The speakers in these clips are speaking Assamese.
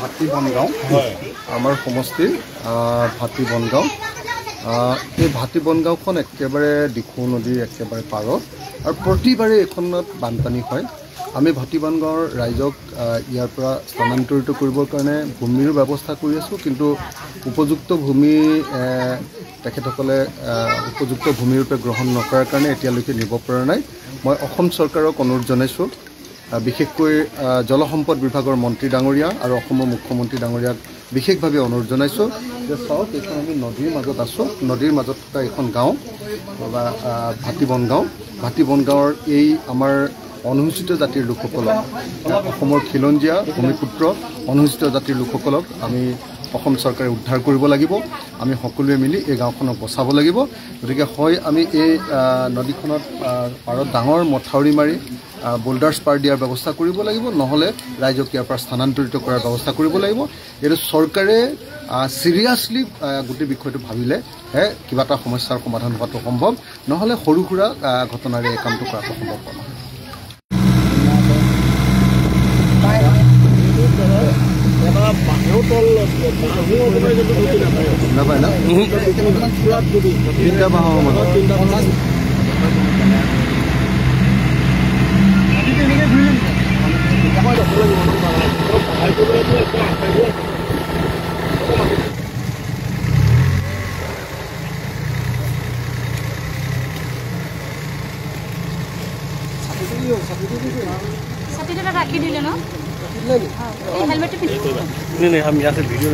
ভাটি বনগাঁও আমাৰ সমষ্টিৰ ভাটি বনগাঁও এই ভাটি বনগাঁওখন একেবাৰে দিখৌ নদীৰ একেবাৰে পাৰত আৰু প্ৰতিবাৰে এইখনত বানপানী হয়। আমি ভাটি বনগাঁৱৰ ৰাইজক ইয়াৰ পৰা স্থানান্তৰিত কৰিবৰ কাৰণে ভূমিৰ ব্যৱস্থা কৰি আছোঁ, কিন্তু উপযুক্ত ভূমি তেখেতসকলে উপযুক্ত ভূমিৰূপে গ্ৰহণ নকৰাৰ কাৰণে এতিয়ালৈকে নিব পৰা নাই। মই অসম চৰকাৰক অনুৰোধ জনাইছোঁ, বিশেষকৈ জলসম্পদ বিভাগৰ মন্ত্ৰী ডাঙৰীয়া আৰু অসমৰ মুখ্যমন্ত্ৰী ডাঙৰীয়াক বিশেষভাৱে অনুৰোধ জনাইছোঁ যে চাওক, এইখন আমি নদীৰ মাজত আছোঁ, নদীৰ মাজত থকা এইখন গাঁও বা ভাটি বনগাঁও। ভাটি বনগাঁৱৰ এই আমাৰ অনুসূচিত জাতিৰ লোকসকলক, অসমৰ খিলঞ্জীয়া ভূমিপুত্ৰ অনুসূচিত জাতিৰ লোকসকলক আমি অসম চৰকাৰে উদ্ধাৰ কৰিব লাগিব। আমি সকলোৱে মিলি এই গাঁওখনক বচাব লাগিব। গতিকে হয়, আমি এই নদীখনত পাৰত ডাঙৰ মথাউৰি মাৰি বোল্ডাৰ্ছ পাৰ দিয়াৰ ব্যৱস্থা কৰিব লাগিব, নহ'লে ৰাইজক ইয়াৰ পৰা স্থানান্তৰিত কৰাৰ ব্যৱস্থা কৰিব লাগিব। এইটো চৰকাৰে চিৰিয়াছলি গোটেই বিষয়টো ভাবিলেহে কিবা এটা সমস্যাৰ সমাধান হোৱাটো সম্ভৱ, নহ'লে সৰু সুৰা ঘটনাৰে এই কামটো কৰাটো সম্ভৱ নহয়। নাপায় না তিনিটা বাঁহৰ মাজত राखी दिले ना हेलमेट नहीं हम यहाँ से वीडियो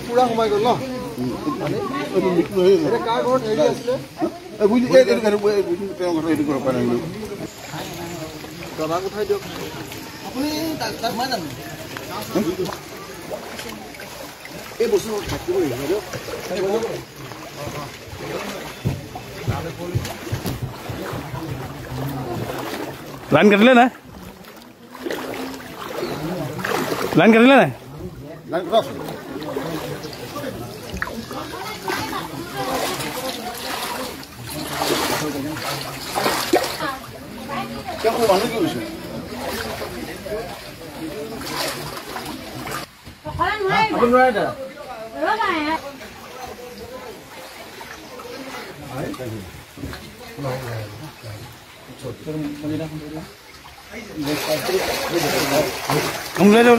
পুৰা সোমাই গ'ল ন কাৰ ঘৰত হেৰি আছিলে দাদাক উঠাই দিয়ক। আপুনি মই জানো এই বস্তু থাকিব লাগিব लाइन कर लेना, लाइन कर लेना, लाइन क्रॉस क्या को बांधे क्यों इसे अपन रहा है हम ले लो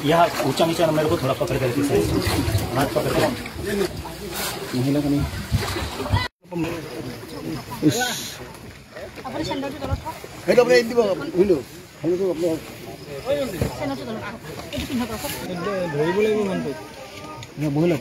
यहाँ ऊंचा नीचा मेरे को थोड़ा पकड़ करके सही हाथ पकड़ कर महिला का नहीं अपने संडा जो था है तो अपने इंदी बा हिलो हम तो अपने संडा जो था ये पिन का धोई बोले मन पे ना बोला